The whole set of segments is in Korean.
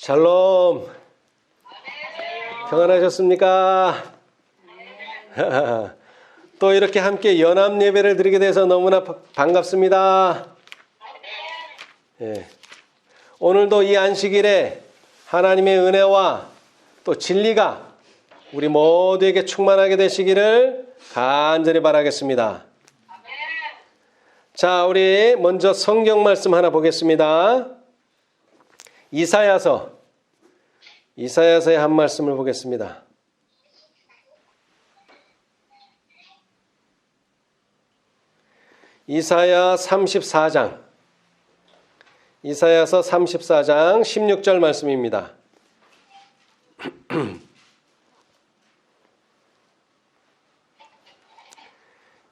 샬롬. 평안하셨습니까? 또 이렇게 함께 연합 예배를 드리게 돼서 너무나 반갑습니다. 예. 오늘도 이 안식일에 하나님의 은혜와 또 진리가 우리 모두에게 충만하게 되시기를 간절히 바라겠습니다. 자, 우리 먼저 성경 말씀 하나 보겠습니다. 이사야서의 한 말씀을 보겠습니다. 이사야서 34장 16절 말씀입니다.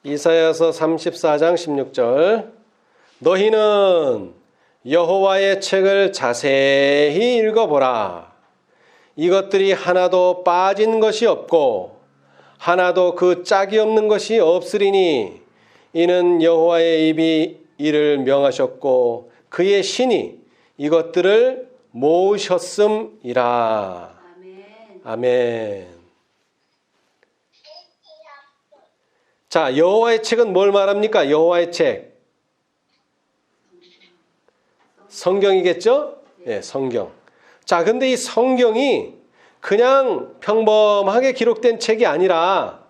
이사야서 34장 16절. 너희는 여호와의 책을 자세히 읽어보라. 이것들이 하나도 빠진 것이 없고 하나도 그 짝이 없는 것이 없으리니 이는 여호와의 입이 이를 명하셨고 그의 신이 이것들을 모으셨음이라. 아멘. 자, 여호와의 책은 뭘 말합니까? 여호와의 책. 성경이겠죠? 예, 성경. 자, 근데 이 성경이 그냥 평범하게 기록된 책이 아니라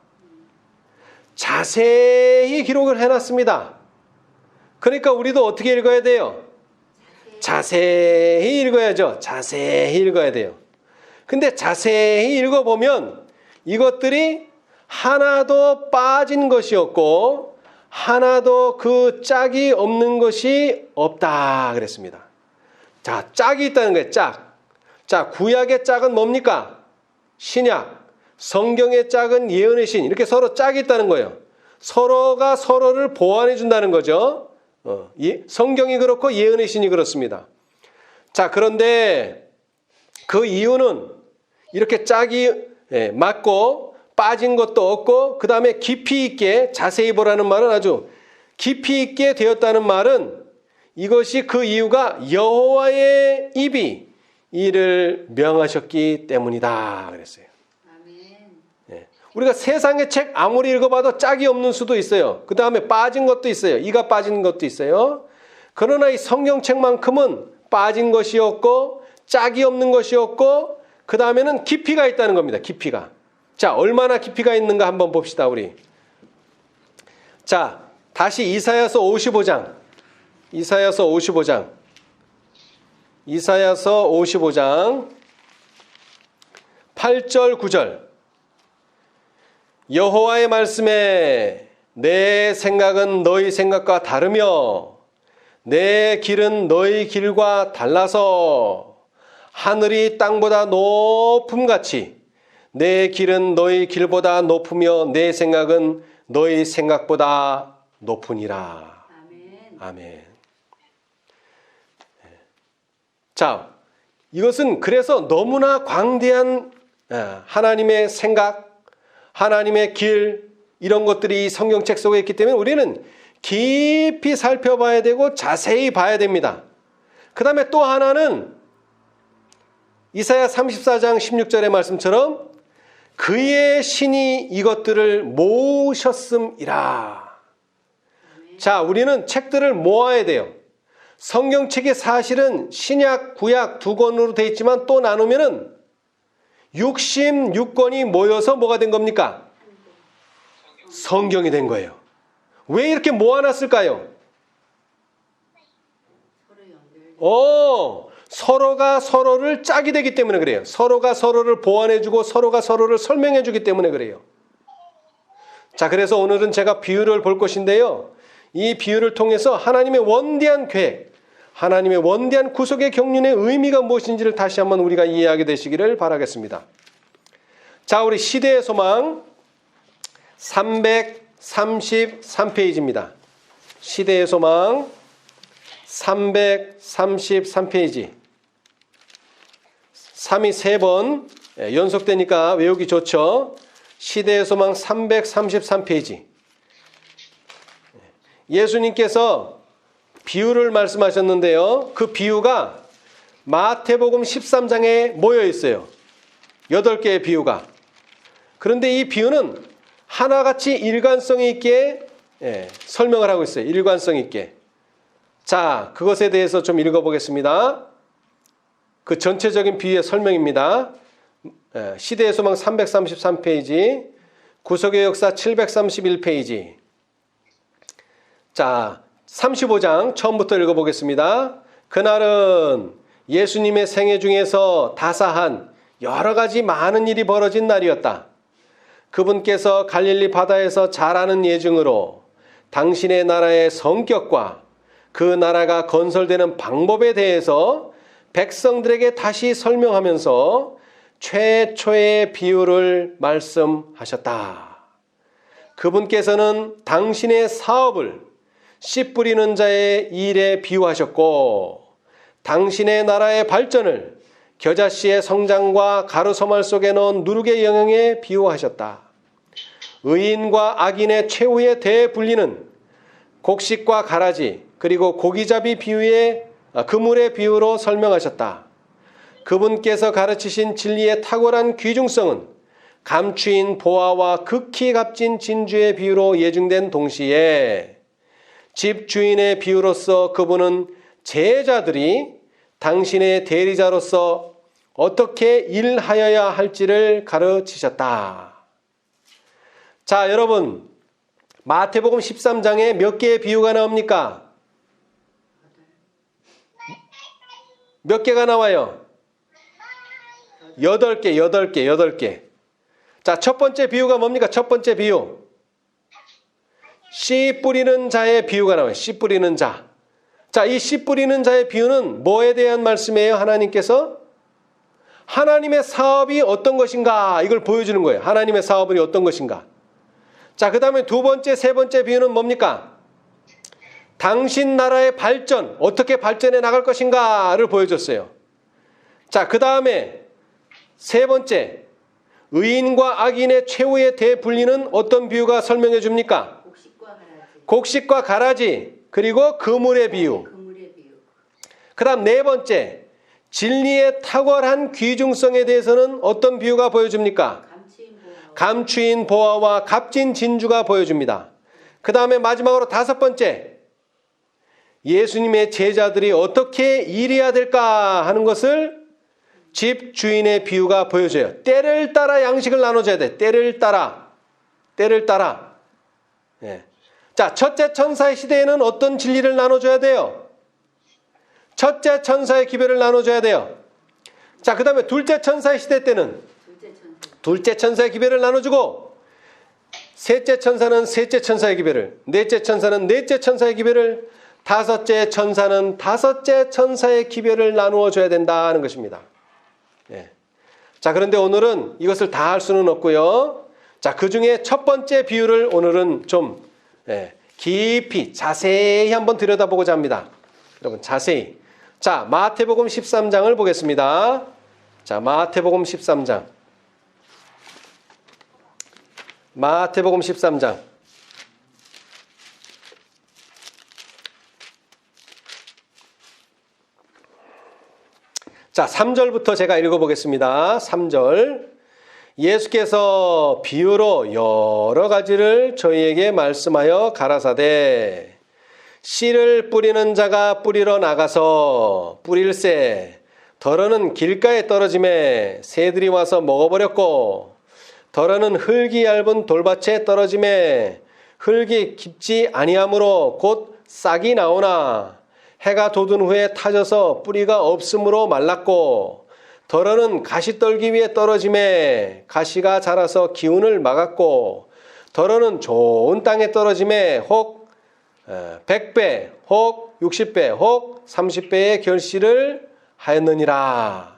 자세히 기록을 해놨습니다. 그러니까 우리도 어떻게 읽어야 돼요? 자세히 읽어야죠. 자세히 읽어야 돼요. 근데 자세히 읽어보면 이것들이 하나도 빠진 것이 없고 하나도 그 짝이 없는 것이 없다 그랬습니다. 자, 짝이 있다는 거예요. 짝. 자, 구약의 짝은 뭡니까? 신약. 성경의 짝은 예언의 신. 이렇게 서로 짝이 있다는 거예요. 서로가 서로를 보완해 준다는 거죠. 성경이 그렇고 예언의 신이 그렇습니다. 자, 그런데 그 이유는 이렇게 짝이 맞고 빠진 것도 없고 그 다음에 깊이 있게, 자세히 보라는 말은 아주 깊이 있게 되었다는 말은 이것이 그 이유가 여호와의 입이 이를 명하셨기 때문이다 그랬어요. 네. 우리가 세상의 책 아무리 읽어봐도 짝이 없는 수도 있어요. 그 다음에 빠진 것도 있어요. 이가 빠진 것도 있어요. 그러나 이 성경책만큼은 빠진 것이 없고 짝이 없는 것이 없고 그 다음에는 깊이가 있다는 겁니다. 깊이가. 자, 얼마나 깊이가 있는가 한번 봅시다, 우리. 자, 다시 이사야서 55장. 이사야서 55장 8절 9절. 여호와의 말씀에 내 생각은 너희 생각과 다르며 내 길은 너희 길과 달라서 하늘이 땅보다 높음같이 내 길은 너희 길보다 높으며 내 생각은 너희 생각보다 높으니라. 아멘. 자, 이것은 그래서 너무나 광대한 하나님의 생각, 하나님의 길, 이런 것들이 성경책 속에 있기 때문에 우리는 깊이 살펴봐야 되고 자세히 봐야 됩니다. 그 다음에 또 하나는 이사야 34장 16절의 말씀처럼 그의 신이 이것들을 모으셨음이라. 자, 우리는 책들을 모아야 돼요. 성경책이 사실은 신약, 구약 두 권으로 되어 있지만 또 나누면은 66권이 모여서 뭐가 된 겁니까? 성경이 된 거예요. 왜 이렇게 모아놨을까요? 서로가 서로를 짝이 되기 때문에 그래요. 서로가 서로를 보완해주고 서로가 서로를 설명해주기 때문에 그래요. 자, 그래서 오늘은 제가 비유를 볼 것인데요. 이 비유를 통해서 하나님의 원대한 계획, 하나님의 원대한 구속의 경륜의 의미가 무엇인지를 다시 한번 우리가 이해하게 되시기를 바라겠습니다. 자, 우리 시대의 소망 333페이지입니다. 시대의 소망 333페이지. 3이 3번 연속되니까 외우기 좋죠. 시대의 소망 333페이지. 예수님께서 비유를 말씀하셨는데요. 그 비유가 마태복음 13장에 모여 있어요. 8개의 비유가. 그런데 이 비유는 하나같이 일관성 있게 설명을 하고 있어요. 일관성 있게. 자, 그것에 대해서 좀 읽어보겠습니다. 그 전체적인 비유의 설명입니다. 시대의 소망 333페이지, 구속의 역사 731페이지. 자, 35장 처음부터 읽어보겠습니다. 그날은 예수님의 생애 중에서 다사한 여러 가지 많은 일이 벌어진 날이었다. 그분께서 갈릴리 바다에서 잘하는 예증으로 당신의 나라의 성격과 그 나라가 건설되는 방법에 대해서 백성들에게 다시 설명하면서 최초의 비유를 말씀하셨다. 그분께서는 당신의 사업을 씨 뿌리는 자의 일에 비유하셨고 당신의 나라의 발전을 겨자씨의 성장과 가루소말 속에 넣은 누룩의 영향에 비유하셨다. 의인과 악인의 최후의 대분리는 곡식과 가라지 그리고 고기잡이 비유의 그물의 비유로 설명하셨다. 그분께서 가르치신 진리의 탁월한 귀중성은 감추인 보화와 극히 값진 진주의 비유로 예증된 동시에 집주인의 비유로서 그분은 제자들이 당신의 대리자로서 어떻게 일하여야 할지를 가르치셨다. 자, 여러분, 마태복음 13장에 몇 개의 비유가 나옵니까? 몇 개가 나와요? 8개. 자, 첫 번째 비유가 뭡니까? 첫 번째 비유. 씨 뿌리는 자의 비유가 나와요. 씨 뿌리는 자. 자, 이 씨 뿌리는 자의 비유는 뭐에 대한 말씀이에요? 하나님께서 하나님의 사업이 어떤 것인가 이걸 보여주는 거예요. 하나님의 사업이 어떤 것인가. 자, 그 다음에 두 번째, 세 번째 비유는 뭡니까? 당신 나라의 발전, 어떻게 발전해 나갈 것인가를 보여줬어요. 자, 그 다음에 세 번째, 의인과 악인의 최후의 대분리는 어떤 비유가 설명해 줍니까? 곡식과 가라지, 그리고 그물의 비유. 그 다음 네 번째, 진리의 탁월한 귀중성에 대해서는 어떤 비유가 보여줍니까? 감추인 보화와 값진 진주가 보여줍니다. 그 다음에 마지막으로 다섯 번째, 예수님의 제자들이 어떻게 일해야 될까 하는 것을 집 주인의 비유가 보여줘요. 때를 따라 양식을 나눠줘야 돼. 때를 따라. 예. 자, 첫째 천사의 시대에는 어떤 진리를 나눠줘야 돼요? 첫째 천사의 기별을 나눠줘야 돼요. 자, 그 다음에 둘째 천사의 시대 때는 둘째 천사의 기별을 나눠주고, 셋째 천사는 셋째 천사의 기별을, 넷째 천사는 넷째 천사의 기별을, 다섯째 천사는 다섯째 천사의 기별을 나누어 줘야 된다는 것입니다. 예. 자, 그런데 오늘은 이것을 다 할 수는 없고요. 자, 그 중에 첫 번째 비유를 오늘은 좀 깊이 자세히 한번 들여다보고자 합니다. 여러분, 자세히. 자, 마태복음 13장을 보겠습니다. 자, 마태복음 13장. 마태복음 13장. 자, 3절부터 제가 읽어보겠습니다. 3절. 예수께서 비유로 여러 가지를 저희에게 말씀하여 가라사대 씨를 뿌리는 자가 뿌리러 나가서 뿌릴새 덜어는 길가에 떨어짐에 새들이 와서 먹어버렸고 덜어는 흙이 얇은 돌밭에 떨어짐에 흙이 깊지 아니하므로 곧 싹이 나오나 해가 돋은 후에 타져서 뿌리가 없으므로 말랐고 덜어는 가시떨기 위에 떨어짐에 가시가 자라서 기운을 막았고 덜어는 좋은 땅에 떨어짐에 혹 100배 혹 60배 혹 30배의 결실을 하였느니라.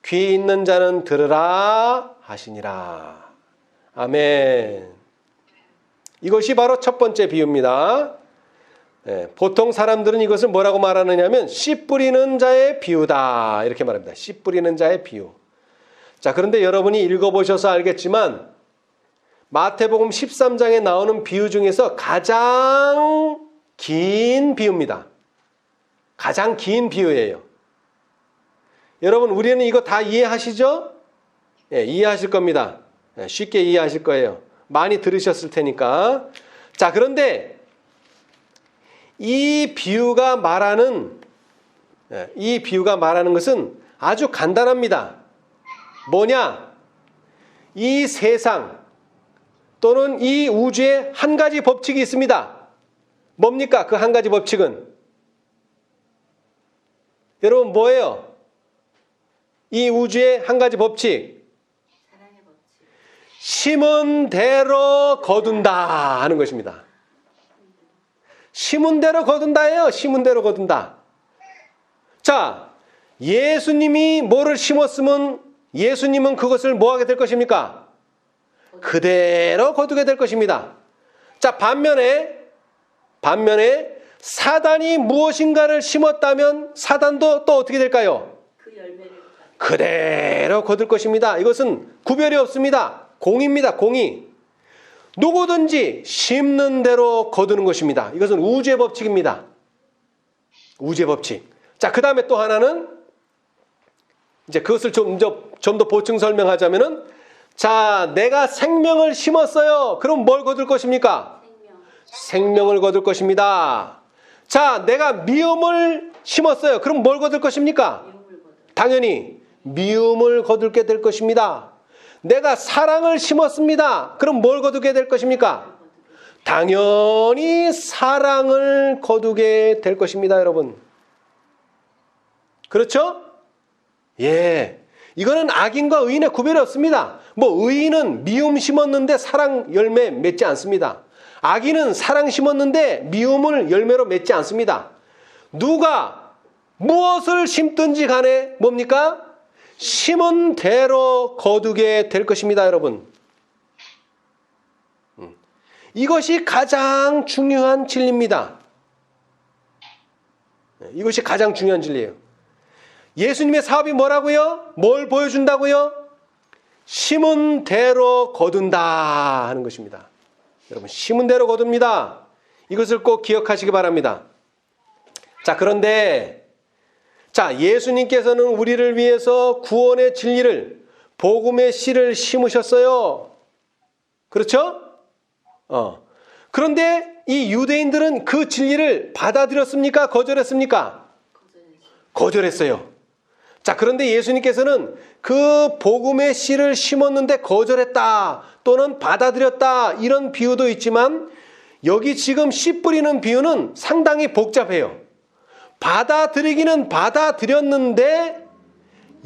귀 있는 자는 들으라 하시니라. 아멘. 이것이 바로 첫 번째 비유입니다. 보통 사람들은 이것을 뭐라고 말하느냐면 씨 뿌리는 자의 비유다 이렇게 말합니다. 씨 뿌리는 자의 비유. 자, 그런데 여러분이 읽어보셔서 알겠지만 마태복음 13장에 나오는 비유 중에서 가장 긴 비유입니다. 가장 긴 비유예요. 여러분 우리는 이거 다 이해하시죠? 예, 이해하실 겁니다. 예, 쉽게 이해하실 거예요. 많이 들으셨을 테니까. 자, 그런데 이 비유가 말하는 것은 아주 간단합니다. 뭐냐? 이 세상 또는 이 우주에 한 가지 법칙이 있습니다. 뭡니까? 그 한 가지 법칙은? 여러분 뭐예요? 이 우주의 한 가지 법칙. 사랑의 법칙. 심은 대로 거둔다 하는 것입니다. 심은 대로 거둔다예요. 심은 대로 거둔다. 자, 예수님이 뭐를 심었으면 예수님은 그것을 뭐 하게 될 것입니까? 그대로 거두게 될 것입니다. 자, 반면에 사단이 무엇인가를 심었다면 사단도 또 어떻게 될까요? 그 열매를 그대로 거둘 것입니다. 이것은 구별이 없습니다. 공입니다. 공이. 누구든지 심는 대로 거두는 것입니다. 이것은 우주의 법칙입니다. 우주의 법칙. 자, 그 다음에 또 하나는 이제 그것을 좀 더 보충 설명하자면은, 자, 내가 생명을 심었어요. 그럼 뭘 거둘 것입니까? 생명을 거둘 것입니다. 자, 내가 미움을 심었어요. 그럼 뭘 거둘 것입니까? 당연히 미움을 거둘게 될 것입니다. 내가 사랑을 심었습니다. 그럼 뭘 거두게 될 것입니까? 당연히 사랑을 거두게 될 것입니다, 여러분. 그렇죠? 예. 이거는 악인과 의인의 구별이 없습니다. 뭐 의인은 미움 심었는데 사랑 열매 맺지 않습니다. 악인은 사랑 심었는데 미움을 열매로 맺지 않습니다. 누가 무엇을 심든지 간에 뭡니까? 심은 대로 거두게 될 것입니다, 여러분. 이것이 가장 중요한 진리입니다. 이것이 가장 중요한 진리예요. 예수님의 사업이 뭐라고요? 뭘 보여준다고요? 심은 대로 거둔다 하는 것입니다. 여러분, 심은 대로 거둡니다. 이것을 꼭 기억하시기 바랍니다. 자, 그런데 자, 예수님께서는 우리를 위해서 구원의 진리를, 복음의 씨를 심으셨어요. 그렇죠? 그런데 이 유대인들은 그 진리를 받아들였습니까? 거절했습니까? 거절했어요. 자, 그런데 예수님께서는 그 복음의 씨를 심었는데 거절했다 또는 받아들였다 이런 비유도 있지만, 여기 지금 씨 뿌리는 비유는 상당히 복잡해요. 받아들이기는 받아들였는데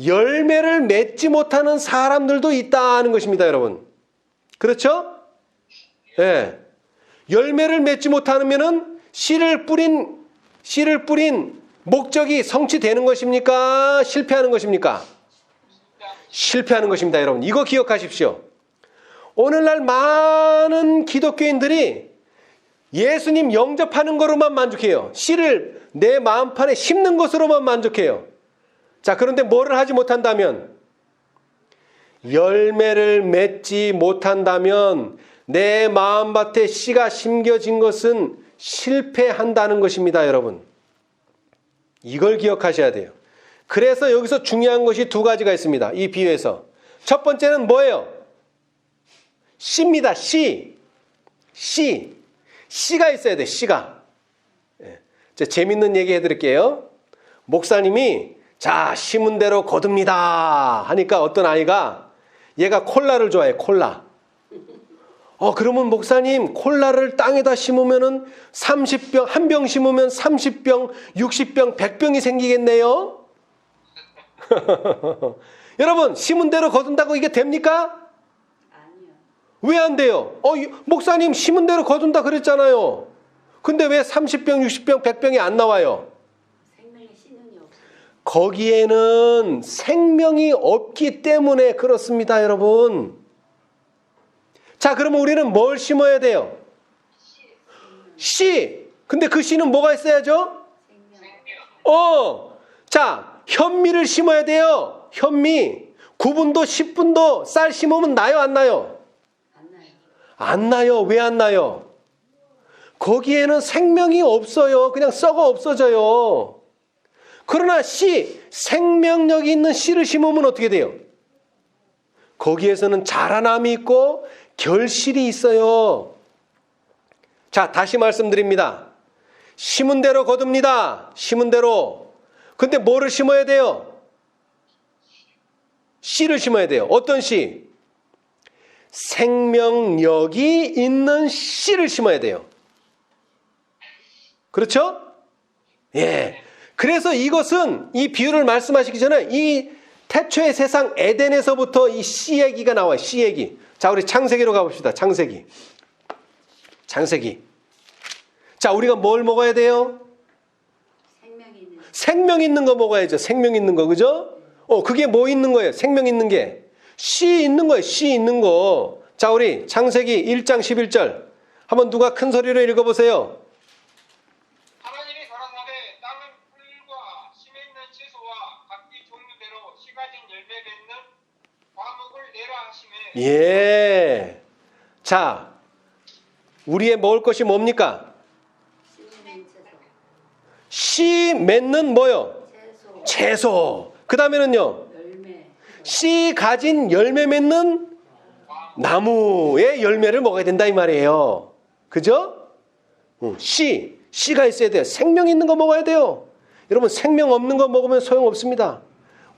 열매를 맺지 못하는 사람들도 있다는 것입니다, 여러분. 그렇죠? 예. 열매를 맺지 못하면은 씨를 뿌린 목적이 성취되는 것입니까? 실패하는 것입니까? 실패하는 것입니다, 여러분. 이거 기억하십시오. 오늘날 많은 기독교인들이 예수님 영접하는 것으로만 만족해요. 씨를 내 마음판에 심는 것으로만 만족해요. 자, 그런데 뭐를 하지 못한다면, 열매를 맺지 못한다면 내 마음밭에 씨가 심겨진 것은 실패한다는 것입니다, 여러분. 이걸 기억하셔야 돼요. 그래서 여기서 중요한 것이 두 가지가 있습니다. 이 비유에서. 첫 번째는 뭐예요? 씨입니다. 씨. 씨가 있어야 돼. 씨가. 재밌는 얘기 해드릴게요. 목사님이 자, 심은 대로 거둡니다 하니까 어떤 아이가, 얘가 콜라를 좋아해. 콜라. 그러면 목사님, 콜라를 땅에다 심으면은 30병, 한 병 심으면 30병, 60병, 100병이 생기겠네요? 여러분, 심은 대로 거둔다고 이게 됩니까? 아니요. 왜 안 돼요? 목사님, 심은 대로 거둔다 그랬잖아요. 근데 왜 30병, 60병, 100병이 안 나와요? 생명의 씨는요. 거기에는 생명이 없기 때문에 그렇습니다, 여러분. 자, 그러면 우리는 뭘 심어야 돼요? 씨. 근데 그 씨는 뭐가 있어야죠? 자, 현미를 심어야 돼요. 현미. 9분도 10분도 쌀 심으면 나요, 안 나요? 안 나요. 안 나요. 왜 안 나요? 거기에는 생명이 없어요. 그냥 썩어 없어져요. 그러나 씨, 생명력이 있는 씨를 심으면 어떻게 돼요? 거기에서는 자라남이 있고 결실이 있어요. 자, 다시 말씀드립니다. 심은 대로 거둡니다. 심은 대로. 근데 뭐를 심어야 돼요? 씨를 심어야 돼요. 어떤 씨? 생명력이 있는 씨를 심어야 돼요. 그렇죠? 예. 그래서 이것은 이 비유를 말씀하시기 전에 이 태초의 세상 에덴에서부터 이 씨 얘기가 나와요. 씨 얘기. 자, 우리 창세기로 가봅시다. 창세기. 자, 우리가 뭘 먹어야 돼요? 생명 있는 거 먹어야죠. 생명 있는 거, 그죠? 그게 뭐 있는 거예요? 생명 있는 게. 씨 있는 거예요. 씨 있는 거. 자, 우리 창세기 1장 11절. 한번 누가 큰 소리로 읽어보세요. 하나님이 가라사대 땅은 풀과 심에 있는 채소와 각기 종류대로 씨 가진 열매 맺는 과목을 내라 하시매. 예. 자, 우리의 먹을 것이 뭡니까? 씨 맺는 뭐요? 채소. 그 다음에는요? 씨 가진 열매 맺는 나무의 열매를 먹어야 된다 이 말이에요. 그죠? 씨가 있어야 돼요. 생명 있는 거 먹어야 돼요. 여러분, 생명 없는 거 먹으면 소용없습니다.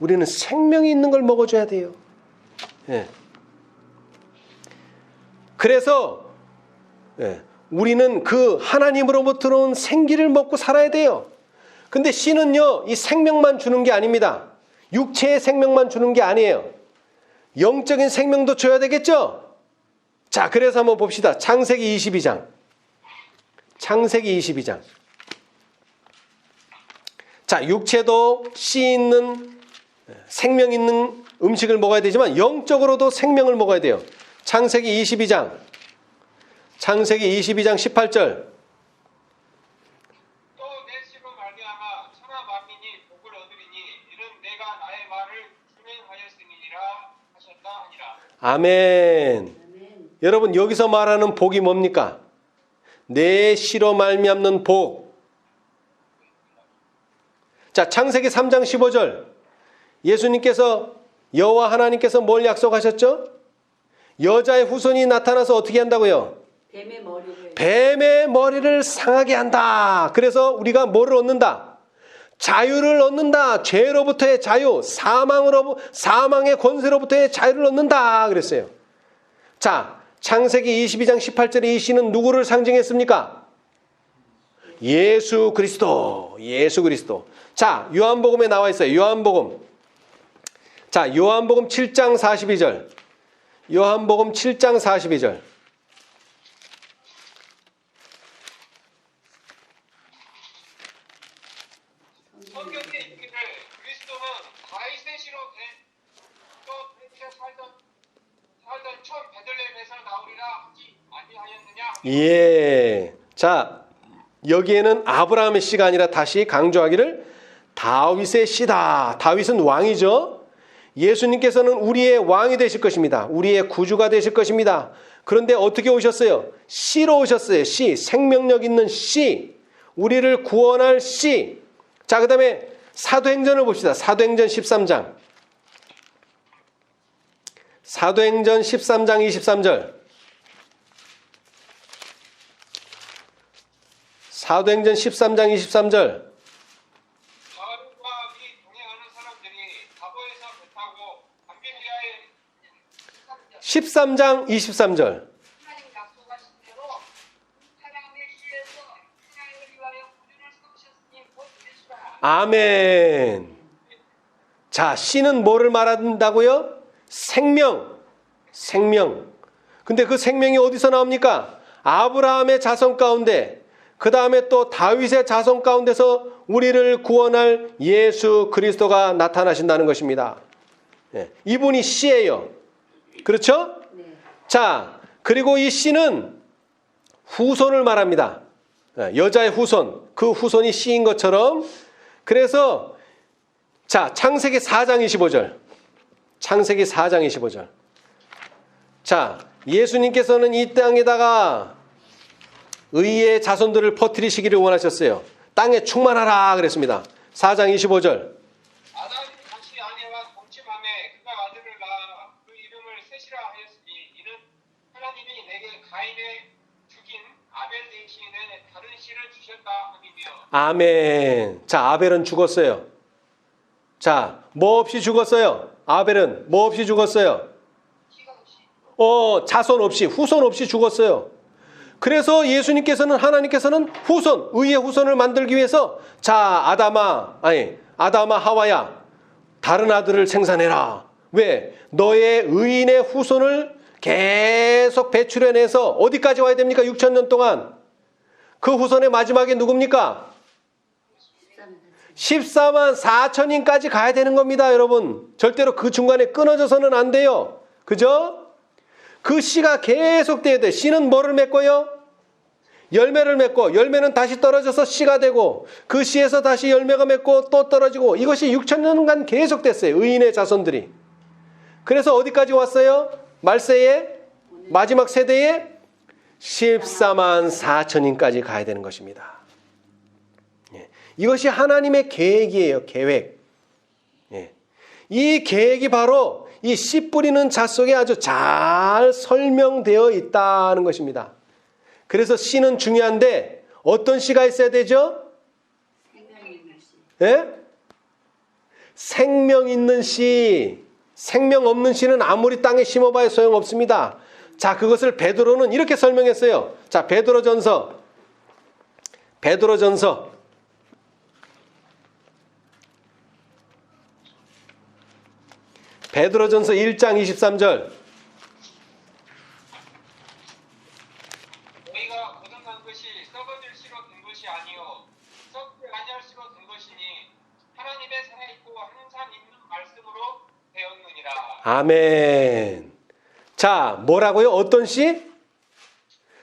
우리는 생명이 있는 걸 먹어줘야 돼요. 예. 그래서 우리는 그 하나님으로부터 온 생기를 먹고 살아야 돼요. 근데 씨는요, 이 생명만 주는 게 아닙니다. 육체의 생명만 주는 게 아니에요. 영적인 생명도 줘야 되겠죠? 자, 그래서 한번 봅시다. 창세기 22장. 자, 육체도 씨 있는, 생명 있는 음식을 먹어야 되지만 영적으로도 생명을 먹어야 돼요. 창세기 22장 18절. 또 내 씨로 말미암아 천하 만민이 복을 얻으리니 이는 내가 나의 말을 준행하였음이니라 하셨다 하니라. 아멘. 여러분, 여기서 말하는 복이 뭡니까? 내 씨로 말미암는 복. 자, 창세기 3장 15절. 예수님께서, 여호와 하나님께서 뭘 약속하셨죠? 여자의 후손이 나타나서 어떻게 한다고요? 뱀의 머리를 상하게 한다. 그래서 우리가 뭐를 얻는다? 자유를 얻는다. 죄로부터의 자유, 사망의 권세로부터의 자유를 얻는다 그랬어요. 자, 창세기 22장 18절에 이 씨는 누구를 상징했습니까? 예수 그리스도. 자, 요한복음에 나와 있어요. 요한복음 7장 42절. 요한복음 7장 42절. 성경에 있기를 그리스도는 다윗의 씨로 또 살던 첫 베들레헴에서 나오리라 하지 아니하였느냐. 예. 자, 여기에는 아브라함의 씨가 아니라 다시 강조하기를 다윗의 씨다. 다윗은 왕이죠. 예수님께서는 우리의 왕이 되실 것입니다. 우리의 구주가 되실 것입니다. 그런데 어떻게 오셨어요? 씨로 오셨어요. 씨, 생명력 있는 씨, 우리를 구원할 씨. 자, 그 다음에 사도행전을 봅시다. 사도행전 13장 23절. 사도행전 13장 23절. 바울과 이 동행하는 사람들이 가보에서 배 타고 감빌리아에 13장 23절. 하나님 약속하신 대로 사랑의 씨에서 하나님을 위하여 구주를 세우셨으니 곧 예수라. 아멘. 자, 씨는 뭐를 말한다고요? 생명. 근데 그 생명이 어디서 나옵니까? 아브라함의 자손 가운데, 그 다음에 또 다윗의 자손 가운데서 우리를 구원할 예수 그리스도가 나타나신다는 것입니다. 이분이 씨예요. 그렇죠? 자, 그리고 이 씨는 후손을 말합니다. 여자의 후손, 그 후손이 씨인 것처럼. 그래서 자, 창세기 4장 25절. 자, 예수님께서는 이 땅에다가 의의 자손들을 퍼뜨리시기를 원하셨어요. 땅에 충만하라 그랬습니다. 4장 25절. 아담이 다시 아내와 동침함에 그가 아들을 낳아 그 이름을 셋이라 하였으니 이는 하나님이 내게 가인의 죽인 아벨 대신에 다른 씨를 주셨다 함이며. 아멘. 자, 아벨은 죽었어요. 자, 뭐 없이 죽었어요? 아벨은 뭐 없이 죽었어요? 자손 없이, 후손 없이 죽었어요. 그래서 예수님께서는, 하나님께서는 후손, 의의 후손을 만들기 위해서 자, 아담아, 하와야, 다른 아들을 생산해라. 왜? 너의 의인의 후손을 계속 배출해내서 어디까지 와야 됩니까? 6,000년 동안. 그 후손의 마지막에 누굽니까? 14만 4천인까지 가야 되는 겁니다, 여러분. 절대로 그 중간에 끊어져서는 안 돼요. 그죠? 그 씨가 계속 돼야 돼. 씨는 뭐를 맺고요? 열매를 맺고, 열매는 다시 떨어져서 씨가 되고, 그 씨에서 다시 열매가 맺고 또 떨어지고, 이것이 6,000년간 계속 됐어요. 의인의 자손들이. 그래서 어디까지 왔어요? 말세에 마지막 세대에 14만 4천인까지 가야 되는 것입니다. 이것이 하나님의 계획이에요. 계획. 이 계획이 바로 이 씨 뿌리는 자 속에 아주 잘 설명되어 있다는 것입니다. 그래서 씨는 중요한데 어떤 씨가 있어야 되죠? 생명 있는 씨. 생명 없는 씨는 아무리 땅에 심어봐야 소용없습니다. 자, 그것을 베드로는 이렇게 설명했어요. 자, 베드로전서 1장 23절. 너희가 거듭난 것이 썩어질 씨로 된 것이 아니요 썩지 아니할 씨로 된 것이니 하나님의 살아있고 항상 있는 말씀으로 되었느니라. 아멘. 자, 뭐라고요? 어떤 씨?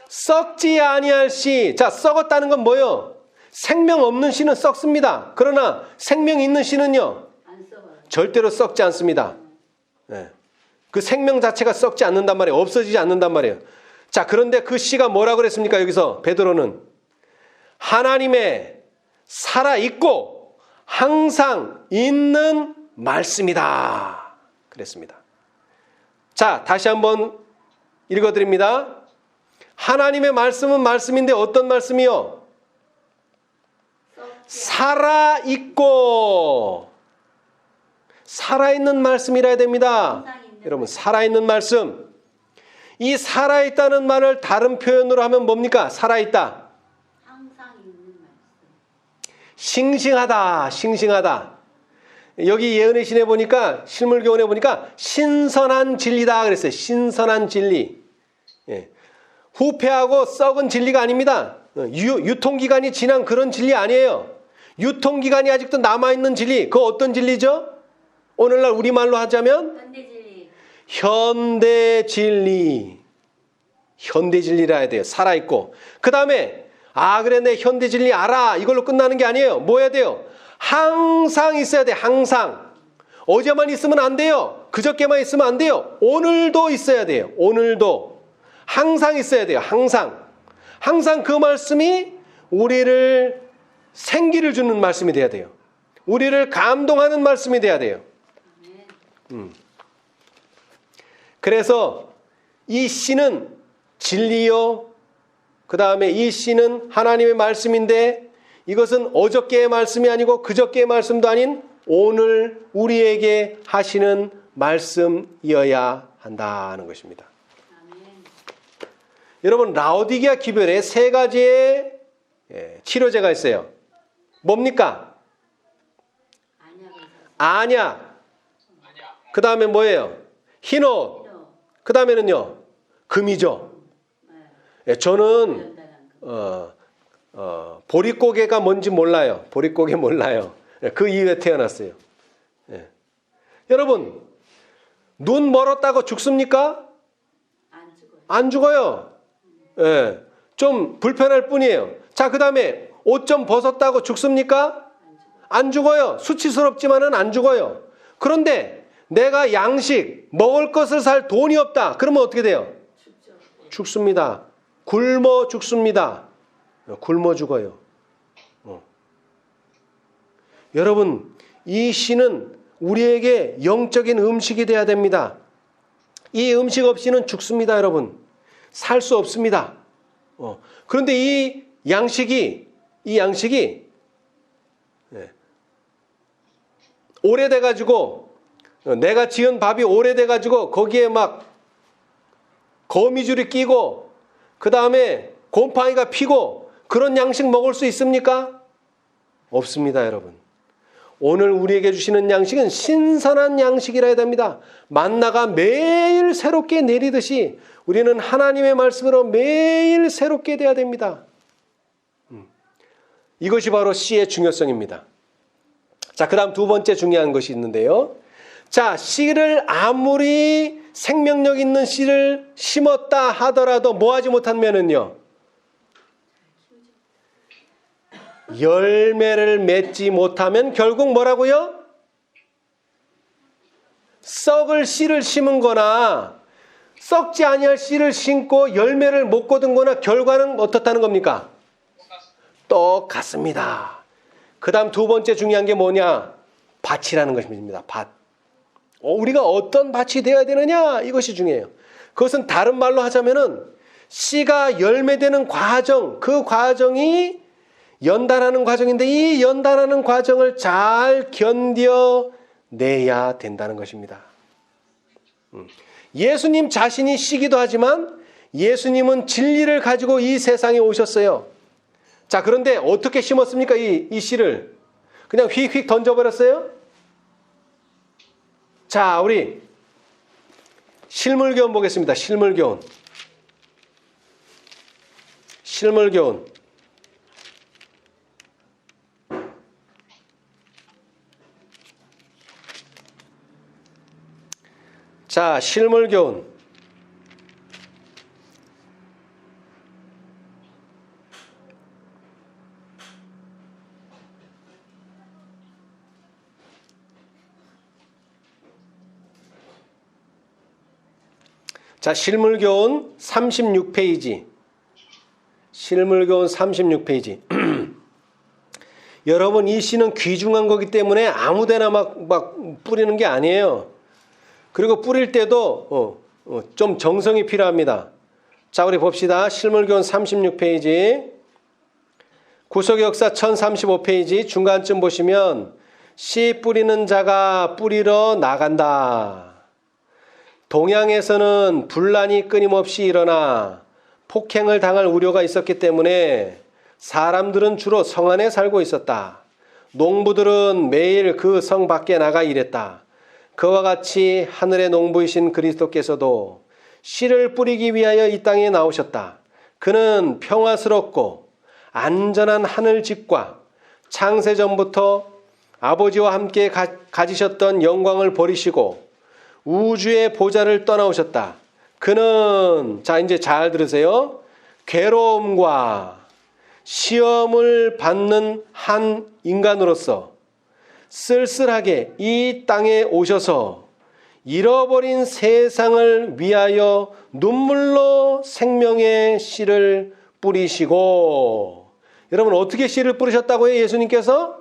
썩지 아니할 씨. 자, 썩었다는 건 뭐예요? 생명 없는 씨는 썩습니다. 그러나 생명 있는 씨는요, 안 썩어요. 절대로 썩지 않습니다. 그 생명 자체가 썩지 않는단 말이에요. 없어지지 않는단 말이에요. 자, 그런데 그 씨가 뭐라고 그랬습니까? 여기서 베드로는 하나님의 살아있고 항상 있는 말씀이다 그랬습니다. 자, 다시 한번 읽어드립니다. 하나님의 말씀은 말씀인데 어떤 말씀이요? 살아있고, 살아있는 말씀이라 해야 됩니다. 여러분, 살아있는 말씀. 이 살아있다는 말을 다른 표현으로 하면 뭡니까? 살아있다. 항상 있는 말씀. 싱싱하다, 싱싱하다. 여기 예언의 신에 보니까, 실물교훈에 보니까 신선한 진리다 그랬어요. 신선한 진리. 후패하고 썩은 진리가 아닙니다. 유통기간이 지난 그런 진리 아니에요. 유통기간이 아직도 남아있는 진리. 그 어떤 진리죠? 오늘날 우리말로 하자면 현대진리. 현대진리. 현대진리라 해야 돼요. 살아있고. 그 다음에 그래 내 현대진리 알아. 이걸로 끝나는 게 아니에요. 뭐 해야 돼요? 항상 있어야 돼. 항상. 어제만 있으면 안 돼요. 그저께만 있으면 안 돼요. 오늘도 있어야 돼요. 오늘도. 항상 있어야 돼요. 항상. 항상 그 말씀이 우리를 생기를 주는 말씀이 돼야 돼요. 우리를 감동하는 말씀이 돼야 돼요. 그래서 이 씨는 진리요. 그 다음에 이 씨는 하나님의 말씀인데 이것은 어저께의 말씀이 아니고 그저께의 말씀도 아닌 오늘 우리에게 하시는 말씀이어야 한다는 것입니다. 여러분, 라오디게아 기별에 세 가지의 치료제가 있어요. 뭡니까? 안약. 그 다음에 뭐예요? 흰옷. 그 다음에는요? 금이죠. 저는 보릿고개가 뭔지 몰라요. 보릿고개 몰라요. 그 이후에 태어났어요. 여러분, 눈 멀었다고 죽습니까? 안 죽어요. 좀 불편할 뿐이에요. 자, 그 다음에 옷 좀 벗었다고 죽습니까? 안 죽어요. 수치스럽지만은 안 죽어요. 그런데 내가 양식, 먹을 것을 살 돈이 없다. 그러면 어떻게 돼요? 죽습니다. 굶어 죽습니다. 굶어 죽어요. 여러분, 이 씨는 우리에게 영적인 음식이 돼야 됩니다. 이 음식 없이는 죽습니다, 여러분. 살 수 없습니다. 그런데 이 양식이 오래돼가지고, 내가 지은 밥이 오래돼가지고 거기에 막 거미줄이 끼고 그 다음에 곰팡이가 피고 그런 양식 먹을 수 있습니까? 없습니다, 여러분. 오늘 우리에게 주시는 양식은 신선한 양식이라 해야 됩니다. 만나가 매일 새롭게 내리듯이 우리는 하나님의 말씀으로 매일 새롭게 돼야 됩니다. 이것이 바로 씨의 중요성입니다. 자, 그 다음 두 번째 중요한 것이 있는데요. 자, 씨를 아무리 생명력 있는 씨를 심었다 하더라도 뭐 하지 못하면은요, 열매를 맺지 못하면 결국 뭐라고요? 썩을 씨를 심은 거나 썩지 아니할 씨를 심고 열매를 못 거둔 거나 결과는 어떻다는 겁니까? 똑같습니다. 그 다음 두 번째 중요한 게 뭐냐? 밭이라는 것입니다. 밭. 우리가 어떤 밭이 되어야 되느냐? 이것이 중요해요. 그것은 다른 말로 하자면은 씨가 열매되는 과정, 그 과정이 연단하는 과정인데 이 연단하는 과정을 잘 견뎌내야 된다는 것입니다. 예수님 자신이 씨기도 하지만 예수님은 진리를 가지고 이 세상에 오셨어요. 자, 그런데 어떻게 심었습니까? 이 씨를 그냥 휙휙 던져버렸어요? 자, 우리 실물교훈 보겠습니다. 실물교훈. 자, 실물교훈. 자, 실물교훈 36페이지. 실물교훈 36페이지. 여러분, 이 씨는 귀중한 거기 때문에 아무데나 막 뿌리는 게 아니에요. 그리고 뿌릴 때도 좀 정성이 필요합니다. 자, 우리 봅시다. 실물교훈 36페이지. 구속역사 1035페이지 중간쯤 보시면 씨 뿌리는 자가 뿌리러 나간다. 동양에서는 분란이 끊임없이 일어나 폭행을 당할 우려가 있었기 때문에 사람들은 주로 성 안에 살고 있었다. 농부들은 매일 그 성 밖에 나가 일했다. 그와 같이 하늘의 농부이신 그리스도께서도 씨를 뿌리기 위하여 이 땅에 나오셨다. 그는 평화스럽고 안전한 하늘집과 창세전부터 아버지와 함께 가지셨던 영광을 버리시고 우주의 보좌를 떠나오셨다. 그는, 자, 이제 잘 들으세요. 괴로움과 시험을 받는 한 인간으로서 쓸쓸하게 이 땅에 오셔서 잃어버린 세상을 위하여 눈물로 생명의 씨를 뿌리시고, 여러분 어떻게 씨를 뿌리셨다고요? 예수님께서?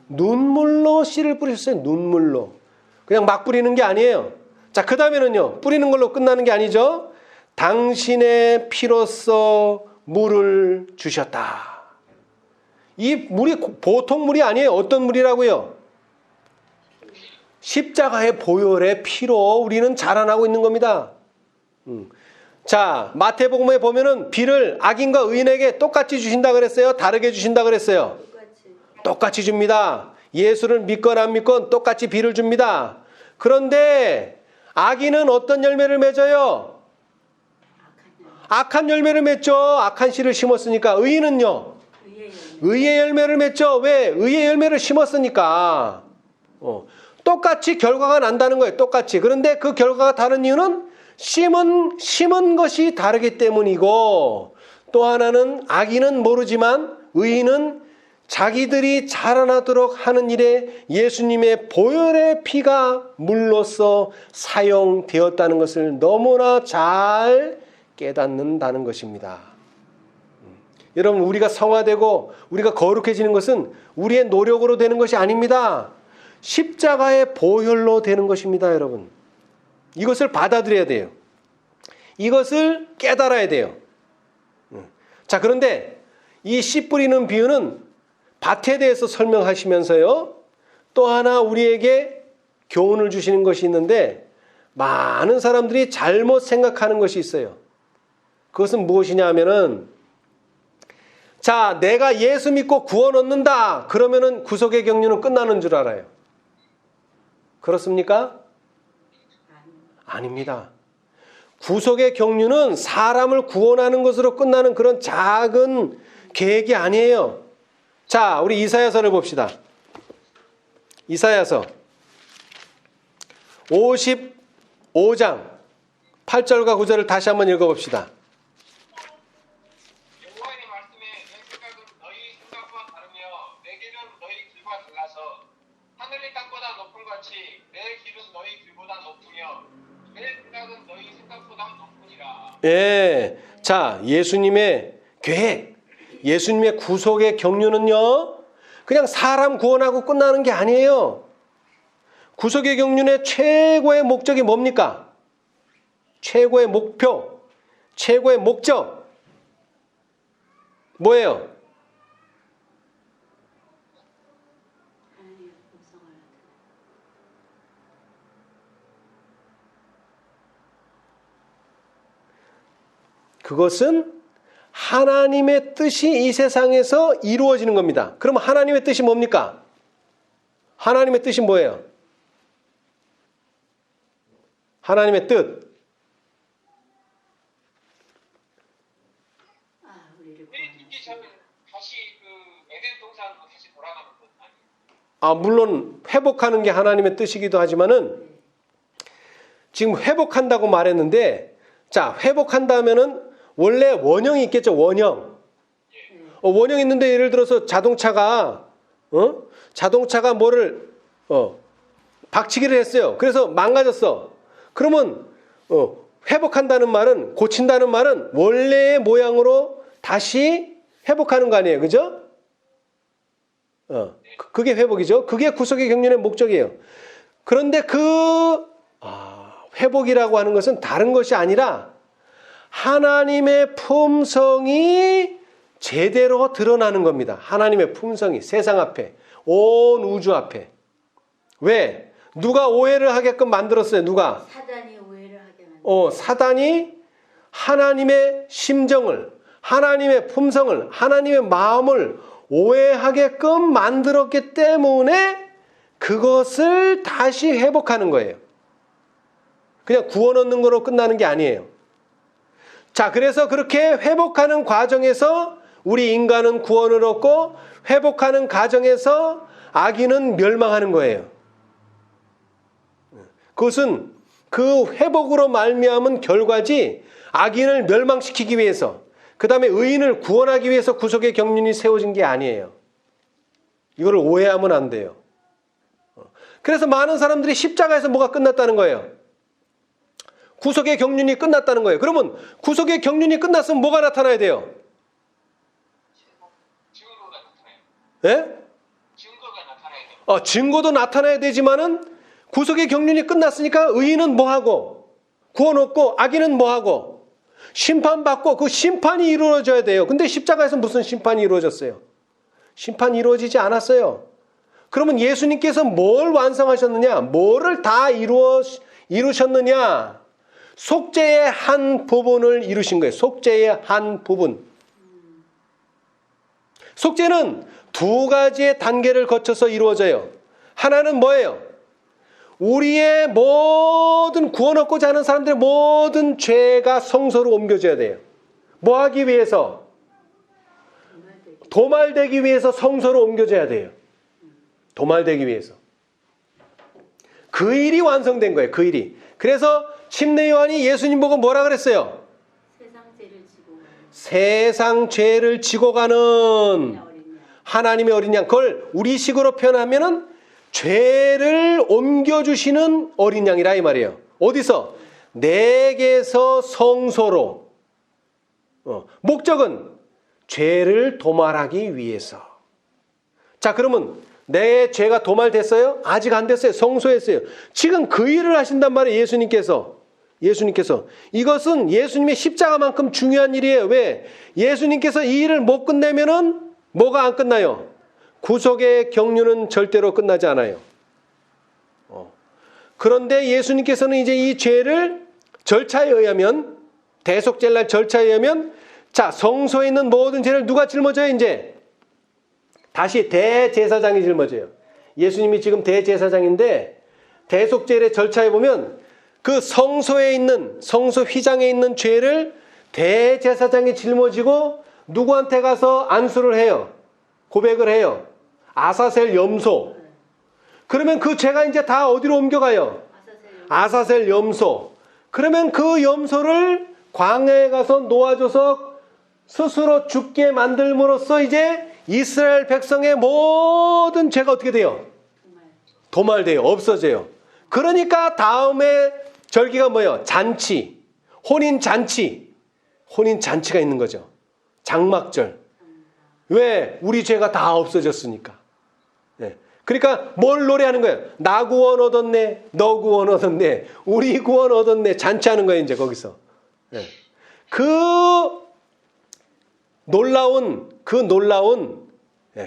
눈물로 씨를 뿌리셨어요. 눈물로. 그냥 막 뿌리는 게 아니에요. 자, 그 다음에는요, 뿌리는 걸로 끝나는 게 아니죠. 당신의 피로써 물을 주셨다. 이 물이 보통 물이 아니에요. 어떤 물이라고요? 십자가의 보혈의 피로 우리는 자라나고 있는 겁니다. 자, 마태복음에 보면은 비를 악인과 의인에게 똑같이 주신다 그랬어요? 다르게 주신다 그랬어요? 똑같이 줍니다. 예수를 믿건 안 믿건 똑같이 비를 줍니다. 그런데 악인은 어떤 열매를 맺어요? 악한 열매를 맺죠. 악한 씨를 심었으니까. 의인은요? 의의 열매를 맺죠. 왜? 의의 열매를 심었으니까. 똑같이 결과가 난다는 거예요. 똑같이. 그런데 그 결과가 다른 이유는 심은 것이 다르기 때문이고, 또 하나는 악인은 모르지만 의인은 자기들이 자라나도록 하는 일에 예수님의 보혈의 피가 물로써 사용되었다는 것을 너무나 잘 깨닫는다는 것입니다. 여러분, 우리가 성화되고 우리가 거룩해지는 것은 우리의 노력으로 되는 것이 아닙니다. 십자가의 보혈로 되는 것입니다, 여러분. 이것을 받아들여야 돼요. 이것을 깨달아야 돼요. 자, 그런데 이 씨 뿌리는 비유는 밭에 대해서 설명하시면서요, 또 하나 우리에게 교훈을 주시는 것이 있는데, 많은 사람들이 잘못 생각하는 것이 있어요. 그것은 무엇이냐 하면은, 자, 내가 예수 믿고 구원 얻는다 그러면은 구속의 경륜은 끝나는 줄 알아요. 그렇습니까? 아닙니다. 구속의 경륜은 사람을 구원하는 것으로 끝나는 그런 작은 계획이 아니에요. 자, 우리 이사야서를 봅시다. 이사야서 55장 8절과 9절을 다시 한번 읽어봅시다. 여호와의 말씀에 내 생각은 너희 생각과 다르며 내 길은 너희 길과 달라서 하늘이 땅보다 높은 같이 내 길은 너희 길보다 높으며 내 생각은 너희 생각보다 높으니라. 예. 자, 예수님의 계획, 예수님의 구속의 경륜은요, 그냥 사람 구원하고 끝나는 게 아니에요. 구속의 경륜의 최고의 목적이 뭡니까? 최고의 목표, 최고의 목적 뭐예요? 하나님의 품성을 그것은 하나님의 뜻이 이 세상에서 이루어지는 겁니다. 그럼 하나님의 뜻이 뭡니까? 하나님의 뜻이 뭐예요? 하나님의 뜻. 우리를 우리 듣기 전에 다시 그 에덴 동산으로 다시 돌아가는 것 아니에요? 물론 회복하는 게 하나님의 뜻이기도 하지만은 지금 회복한다고 말했는데, 자, 회복한다면은 원래 원형이 있겠죠. 원형. 원형이 있는데 예를 들어서 자동차가 뭐를 박치기를 했어요. 그래서 망가졌어. 그러면 회복한다는 말은, 고친다는 말은 원래의 모양으로 다시 회복하는 거 아니에요. 그죠? 그게 회복이죠. 그게 구속의 경륜의 목적이에요. 그런데 회복이라고 하는 것은 다른 것이 아니라 하나님의 품성이 제대로 드러나는 겁니다. 하나님의 품성이 세상 앞에, 온 우주 앞에. 왜? 누가 오해를 하게끔 만들었어요? 누가? 사단이 오해를 하게 만들어. 사단이 하나님의 심정을, 하나님의 품성을, 하나님의 마음을 오해하게끔 만들었기 때문에 그것을 다시 회복하는 거예요. 그냥 구원 얻는 거로 끝나는 게 아니에요. 자, 그래서 그렇게 회복하는 과정에서 우리 인간은 구원을 얻고, 회복하는 과정에서 악인은 멸망하는 거예요. 그것은 그 회복으로 말미암은 결과지, 악인을 멸망시키기 위해서, 그 다음에 의인을 구원하기 위해서 구속의 경륜이 세워진 게 아니에요. 이거를 오해하면 안 돼요. 그래서 많은 사람들이 십자가에서 뭐가 끝났다는 거예요? 구속의 경륜이 끝났다는 거예요. 그러면 구속의 경륜이 끝났으면 뭐가 나타나야 돼요? 증거가 나타나요. 예? 증거가 나타나야 돼요. 증거도 나타나야 되지만은 구속의 경륜이 끝났으니까 의인은 뭐하고, 구원 얻고, 악인은 뭐하고, 심판받고, 그 심판이 이루어져야 돼요. 근데 십자가에서 무슨 심판이 이루어졌어요? 심판이 이루어지지 않았어요. 그러면 예수님께서 뭘 완성하셨느냐? 뭐를 다 이루셨느냐? 속죄의 한 부분을 이루신 거예요. 속죄의 한 부분. 속죄는 두 가지의 단계를 거쳐서 이루어져요. 하나는 뭐예요? 우리의 모든 구원 얻고자 하는 사람들의 모든 죄가 성소로 옮겨져야 돼요. 뭐 하기 위해서? 도말되기 위해서 성소로 옮겨져야 돼요. 도말되기 위해서. 그 일이 완성된 거예요. 그 일이. 그래서 침례 요한이 예수님 보고 뭐라 그랬어요? 세상 죄를 지고 가는 하나님의 어린 양. 그걸 우리식으로 표현하면은 죄를 옮겨주시는 어린 양이라 이 말이에요. 어디서? 내게서 성소로. 목적은 죄를 도말하기 위해서. 자, 그러면 내 죄가 도말됐어요? 아직 안 됐어요. 성소했어요. 지금 그 일을 하신단 말이에요. 예수님께서. 이것은 예수님의 십자가만큼 중요한 일이에요. 왜? 예수님께서 이 일을 못 끝내면은 뭐가 안 끝나요? 구속의 경륜은 절대로 끝나지 않아요. 그런데 예수님께서는 이제 이 죄를 절차에 의하면, 대속죄날 절차에 의하면, 자, 성소에 있는 모든 죄를 누가 짊어져요, 이제? 다시 대제사장이 짊어져요. 예수님이 지금 대제사장인데, 대속죄의 절차에 보면, 그 성소에 있는, 성소 휘장에 있는 죄를 대제사장이 짊어지고, 누구한테 가서 안수를 해요? 고백을 해요. 아사셀 염소. 그러면 그 죄가 이제 다 어디로 옮겨가요? 아사셀 염소. 그러면 그 염소를 광야에 가서 놓아줘서 스스로 죽게 만들므로써 이제 이스라엘 백성의 모든 죄가 어떻게 돼요? 도말돼요. 없어져요. 그러니까 다음에 절기가 뭐예요? 잔치. 혼인잔치. 혼인잔치가 있는 거죠. 장막절. 왜? 우리 죄가 다 없어졌으니까. 네. 그러니까 뭘 노래하는 거예요? 나 구원 얻었네, 너 구원 얻었네, 우리 구원 얻었네. 잔치하는 거예요, 이제 거기서. 네. 그 놀라운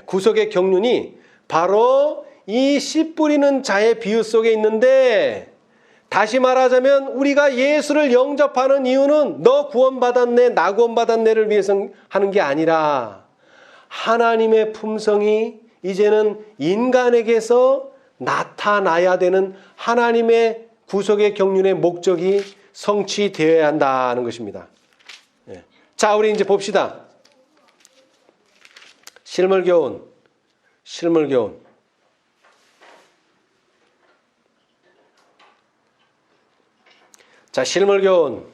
구속의 경륜이 바로 이 씨 뿌리는 자의 비유 속에 있는데, 다시 말하자면 우리가 예수를 영접하는 이유는 너 구원받았네, 나 구원받았네를 위해서 하는 게 아니라 하나님의 품성이 이제는 인간에게서 나타나야 되는 하나님의 구속의 경륜의 목적이 성취되어야 한다는 것입니다. 자, 우리 이제 봅시다. 실물교훈. 자, 실물교훈.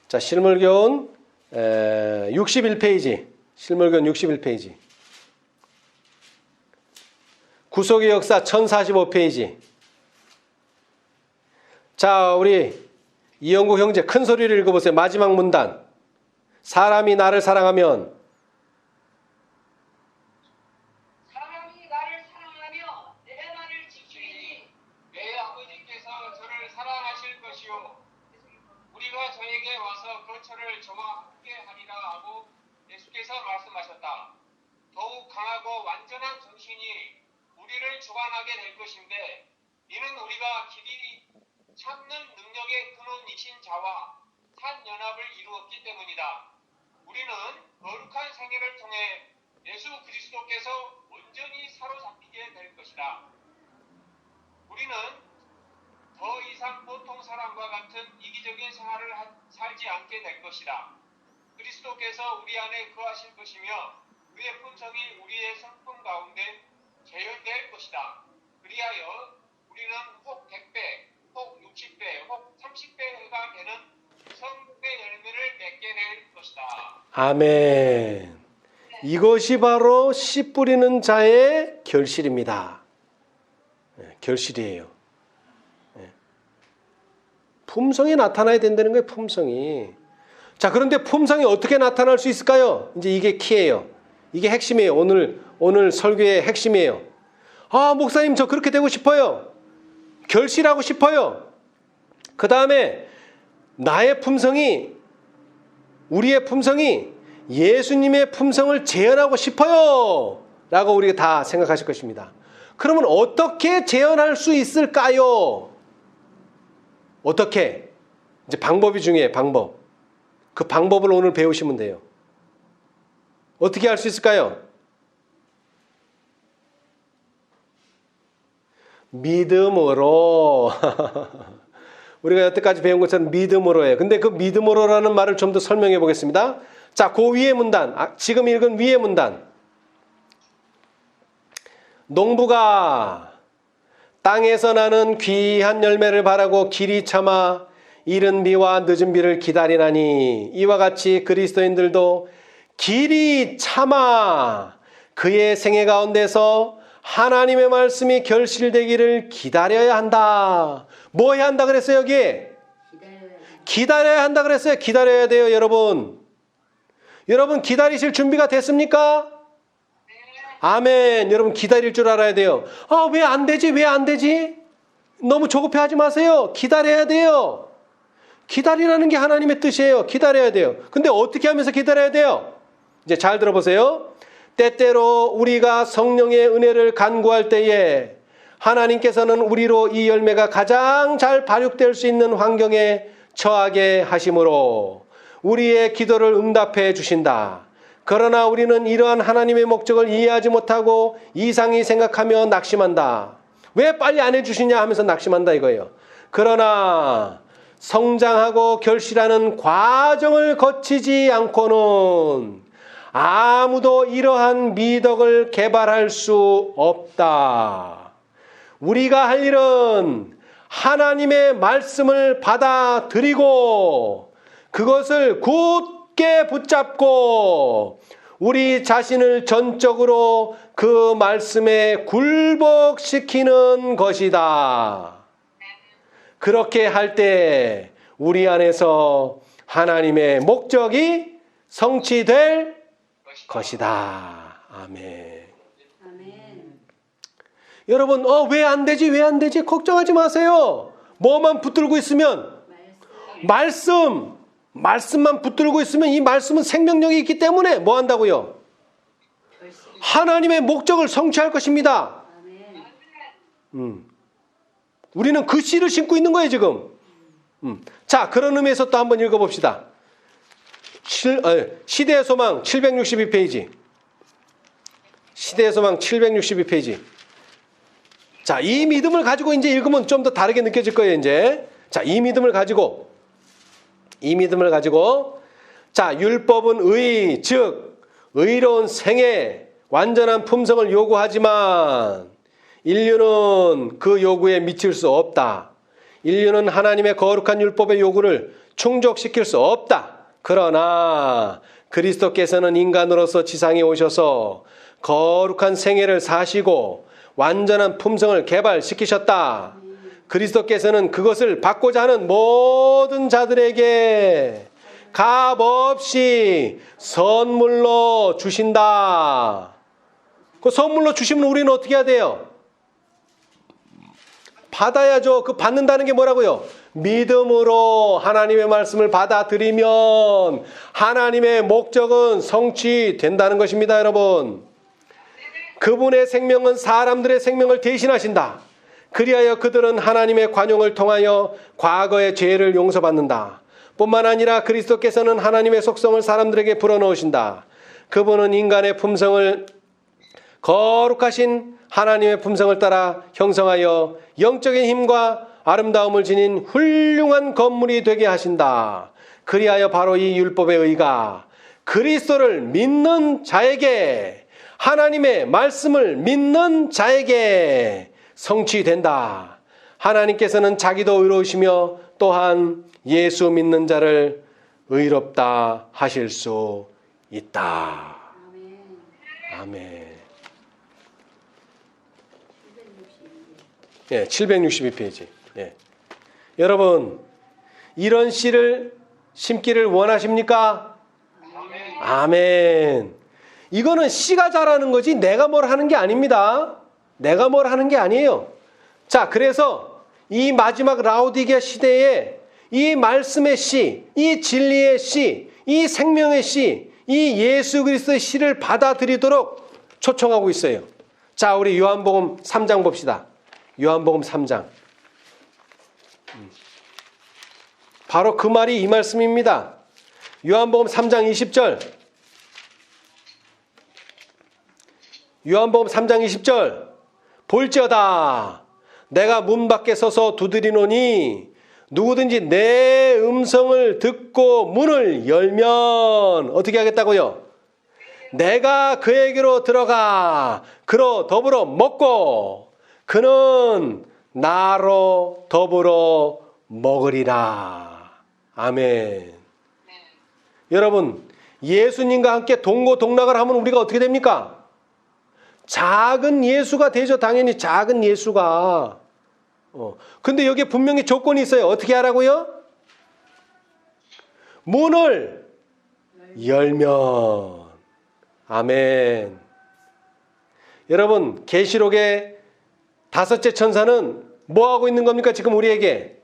자, 실물교훈 61페이지. 실물교훈 61페이지. 구속의 역사 1045페이지. 자, 우리 이영국 형제 큰 소리를 읽어보세요. 마지막 문단. 사람이 나를 사랑하면 저에게 와서 거처를 저와 함께 하리라 하고 예수께서 말씀하셨다. 더욱 강하고 완전한 정신이 우리를 주관하게 될 것인데, 이는 우리가 길이 찾는 능력의 근원이신 자와 산 연합을 이루었기 때문이다. 우리는 거룩한 생애를 통해 예수 그리스도께서 온전히 사로잡히게 될 것이다. 우리는 더 이상 보통 사람과 같은 이기적인 생활을 살지 않게 될 것이다. 그리스도께서 우리 안에 거하실 것이며 그의 품성이 우리의 성품 가운데 재현될 것이다. 그리하여 우리는 혹 100배, 혹 60배, 혹 30배가 되는 성공의 열매를 맺게 될 것이다. 아멘. 이것이 바로 씨 뿌리는 자의 결실입니다. 결실이에요. 품성이 나타나야 된다는 거예요. 품성이. 자, 그런데 품성이 어떻게 나타날 수 있을까요? 이제 이게 키예요. 이게 핵심이에요. 오늘 설교의 핵심이에요. 아, 목사님 저 그렇게 되고 싶어요. 결실하고 싶어요. 그 다음에 우리의 품성이 예수님의 품성을 재현하고 싶어요 라고 우리가 다 생각하실 것입니다. 그러면 어떻게 재현할 수 있을까요? 어떻게? 이제 방법이 중요해요. 방법. 그 방법을 오늘 배우시면 돼요. 어떻게 할 수 있을까요? 믿음으로. 우리가 여태까지 배운 것처럼 믿음으로 해요. 근데 그 믿음으로라는 말을 좀 더 설명해 보겠습니다. 자, 그 위의 문단. 지금 읽은 위의 문단. 농부가 땅에서 나는 귀한 열매를 바라고 길이 참아 이른 비와 늦은 비를 기다리나니, 이와 같이 그리스도인들도 길이 참아 그의 생애 가운데서 하나님의 말씀이 결실되기를 기다려야 한다. 뭐 해야 한다 그랬어요, 여기? 기다려야 한다 그랬어요. 기다려야 돼요, 여러분. 여러분 기다리실 준비가 됐습니까? 아멘. 여러분 기다릴 줄 알아야 돼요. 아, 왜 안 되지? 왜 안 되지? 너무 조급해하지 마세요. 기다려야 돼요. 기다리라는 게 하나님의 뜻이에요. 기다려야 돼요. 근데 어떻게 하면서 기다려야 돼요? 이제 잘 들어보세요. 때때로 우리가 성령의 은혜를 간구할 때에 하나님께서는 우리로 이 열매가 가장 잘 발육될 수 있는 환경에 처하게 하심으로 우리의 기도를 응답해 주신다. 그러나 우리는 이러한 하나님의 목적을 이해하지 못하고 이상히 생각하며 낙심한다. 왜 빨리 안 해주시냐 하면서 낙심한다 이거예요. 그러나 성장하고 결실하는 과정을 거치지 않고는 아무도 이러한 미덕을 개발할 수 없다. 우리가 할 일은 하나님의 말씀을 받아들이고 그것을 굳게 붙잡고 우리 자신을 전적으로 그 말씀에 굴복시키는 것이다. 그렇게 할 때 우리 안에서 하나님의 목적이 성취될 것이다. 아멘. 아멘. 여러분, 왜 안 되지? 왜 안 되지? 걱정하지 마세요. 뭐만 붙들고 있으면 말씀만 붙들고 있으면 이 말씀은 생명력이 있기 때문에 뭐 한다고요? 하나님의 목적을 성취할 것입니다. 아멘. 우리는 그 씨를 심고 있는 거예요, 지금. 자, 그런 의미에서 또 한번 읽어봅시다. 시대의 소망 762페이지. 시대의 소망 762페이지. 자, 이 믿음을 가지고 이제 읽으면 좀 더 다르게 느껴질 거예요, 이제. 자, 이 믿음을 가지고. 자, 율법은 의, 즉, 의로운 생애, 완전한 품성을 요구하지만 인류는 그 요구에 미칠 수 없다. 인류는 하나님의 거룩한 율법의 요구를 충족시킬 수 없다. 그러나 그리스도께서는 인간으로서 지상에 오셔서 거룩한 생애를 사시고 완전한 품성을 개발시키셨다. 그리스도께서는 그것을 받고자 하는 모든 자들에게 값없이 선물로 주신다. 그 선물로 주시면 우리는 어떻게 해야 돼요? 받아야죠. 그 받는다는 게 뭐라고요? 믿음으로 하나님의 말씀을 받아들이면 하나님의 목적은 성취된다는 것입니다, 여러분. 그분의 생명은 사람들의 생명을 대신하신다. 그리하여 그들은 하나님의 관용을 통하여 과거의 죄를 용서받는다. 뿐만 아니라 그리스도께서는 하나님의 속성을 사람들에게 불어넣으신다. 그분은 인간의 품성을 거룩하신 하나님의 품성을 따라 형성하여 영적인 힘과 아름다움을 지닌 훌륭한 건물이 되게 하신다. 그리하여 바로 이 율법의 의가 그리스도를 믿는 자에게, 하나님의 말씀을 믿는 자에게 성취된다. 하나님께서는 자기도 의로우시며 또한 예수 믿는 자를 의롭다 하실 수 있다. 아멘. 예, 762페이지. 예. 여러분, 이런 씨를 심기를 원하십니까? 아멘. 이거는 씨가 자라는 거지 내가 뭘 하는 게 아닙니다. 내가 뭘 하는 게 아니에요. 자, 그래서 이 마지막 라오디게아 시대에 이 말씀의 씨, 이 진리의 씨, 이 생명의 씨, 이 예수 그리스도의 씨를 받아들이도록 초청하고 있어요. 자, 우리 요한복음 3장 봅시다. 요한복음 3장. 바로 그 말이 이 말씀입니다. 요한복음 3장 20절. 요한복음 3장 20절. 볼지어다 내가 문 밖에 서서 두드리노니 누구든지 내 음성을 듣고 문을 열면 어떻게 하겠다고요? 내가 그에게로 들어가 그로 더불어 먹고 그는 나로 더불어 먹으리라. 아멘. 여러분, 예수님과 함께 동고동락을 하면 우리가 어떻게 됩니까? 작은 예수가 되죠. 당연히 작은 예수가. 근데 여기에 분명히 조건이 있어요. 어떻게 하라고요? 문을 열면. 아멘. 여러분, 계시록의 5째 천사는 뭐 하고 있는 겁니까? 지금 우리에게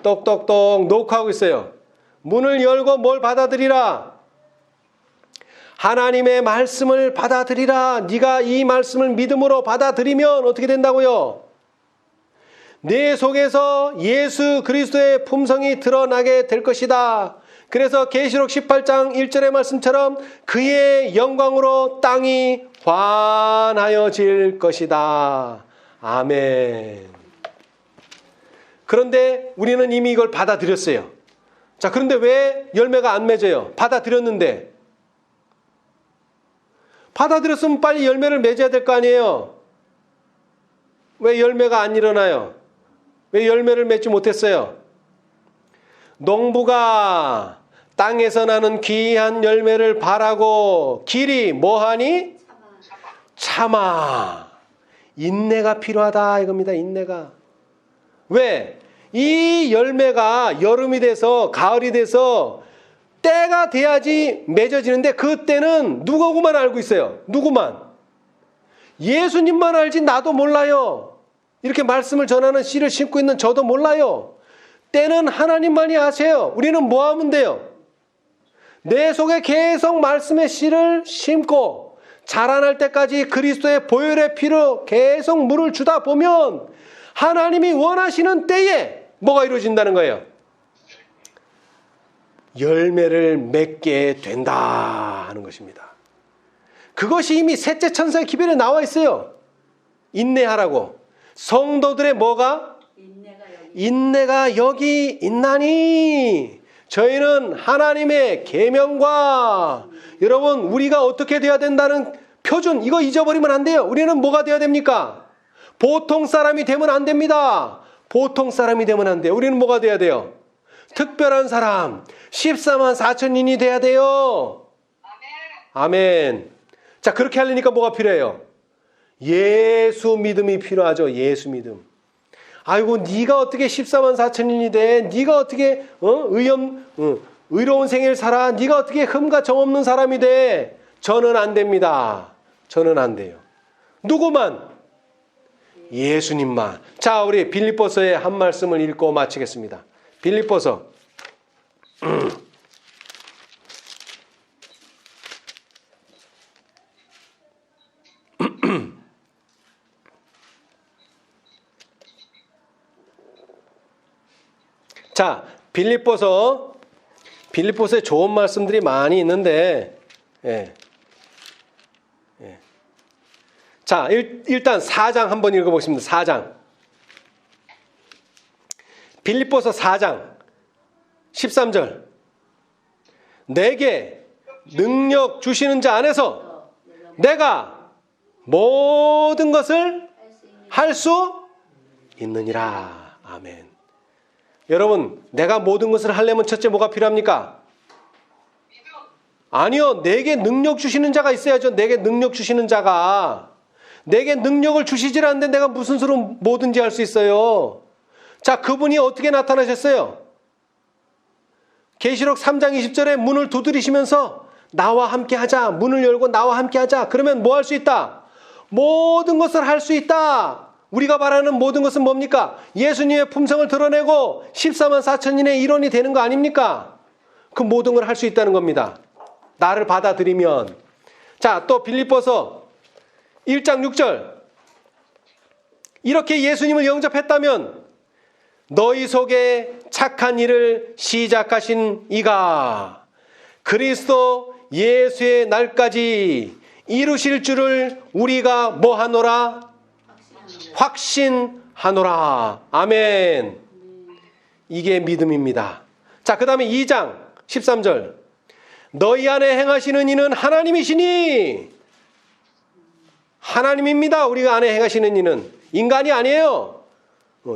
똑똑똑 녹화하고 있어요. 문을 열고 뭘 받아들이라? 하나님의 말씀을 받아들이라. 네가 이 말씀을 믿음으로 받아들이면 어떻게 된다고요? 내 속에서 예수 그리스도의 품성이 드러나게 될 것이다. 그래서 계시록 18장 1절의 말씀처럼 그의 영광으로 땅이 환하여질 것이다. 아멘. 그런데 우리는 이미 이걸 받아들였어요. 자, 그런데 왜 열매가 안 맺어요? 받아들였는데. 받아들였으면 빨리 열매를 맺어야 될 거 아니에요? 왜 열매가 안 일어나요? 왜 열매를 맺지 못했어요? 농부가 땅에서 나는 귀한 열매를 바라고 길이 뭐하니? 참아. 인내가 필요하다 이겁니다. 인내가. 왜? 이 열매가 여름이 돼서 가을이 돼서 때가 돼야지 맺어지는데 그 때는 누구만 알고 있어요. 누구만? 예수님만 알지 나도 몰라요. 이렇게 말씀을 전하는 씨를 심고 있는 저도 몰라요. 때는 하나님만이 아세요. 우리는 뭐 하면 돼요? 내 속에 계속 말씀의 씨를 심고 자라날 때까지 그리스도의 보혈의 피로 계속 물을 주다 보면 하나님이 원하시는 때에 뭐가 이루어진다는 거예요? 열매를 맺게 된다 하는 것입니다. 그것이 이미 셋째 천사의 기별에 나와 있어요. 인내하라고. 성도들의 뭐가? 인내가 여기 있나니. 저희는 하나님의 계명과 여러분 우리가 어떻게 돼야 된다는 표준 이거 잊어버리면 안 돼요. 우리는 뭐가 돼야 됩니까? 보통 사람이 되면 안 됩니다. 보통 사람이 되면 안 돼요. 우리는 뭐가 돼야 돼요? 특별한 사람 14만 4천인이 돼야 돼요. 아멘. 자, 그렇게 하려니까 뭐가 필요해요? 예수 믿음이 필요하죠. 예수 믿음. 아이고 네가 어떻게 14만 4천인이 돼? 네가 어떻게 의로운 생애를 살아? 네가 어떻게 흠과 정 없는 사람이 돼? 저는 안 됩니다. 저는 안 돼요. 누구만? 예수님만. 자, 우리 빌립보서의 한 말씀을 읽고 마치겠습니다. 빌립보서 자, 빌립보서에 좋은 말씀들이 많이 있는데 자, 일단 4장 한번 읽어보겠습니다. 4장. 빌립보서 4장 13절. 내게 능력 주시는 자 안에서 내가 모든 것을 할 수 있느니라. 아멘. 여러분, 내가 모든 것을 하려면 첫째 뭐가 필요합니까? 아니요. 내게 능력 주시는 자가 있어야죠. 내게 능력 주시는 자가. 내게 능력을 주시질 않는데 내가 무슨 수로 뭐든지 할 수 있어요. 자, 그분이 어떻게 나타나셨어요? 계시록 3장 20절에 문을 두드리시면서 나와 함께 하자. 문을 열고 나와 함께 하자. 그러면 뭐 할 수 있다? 모든 것을 할 수 있다. 우리가 바라는 모든 것은 뭡니까? 예수님의 품성을 드러내고 14만 4천인의 일원이 되는 거 아닙니까? 그 모든 걸 할 수 있다는 겁니다. 나를 받아들이면. 자, 또 빌립보서 1장 6절. 이렇게 예수님을 영접했다면 너희 속에 착한 일을 시작하신 이가 그리스도 예수의 날까지 이루실 줄을 우리가 뭐하노라? 확신하노라. 아멘. 이게 믿음입니다. 자, 그 다음에 2장 13절. 너희 안에 행하시는 이는 하나님이시니. 하나님입니다. 우리가 안에 행하시는 이는 인간이 아니에요.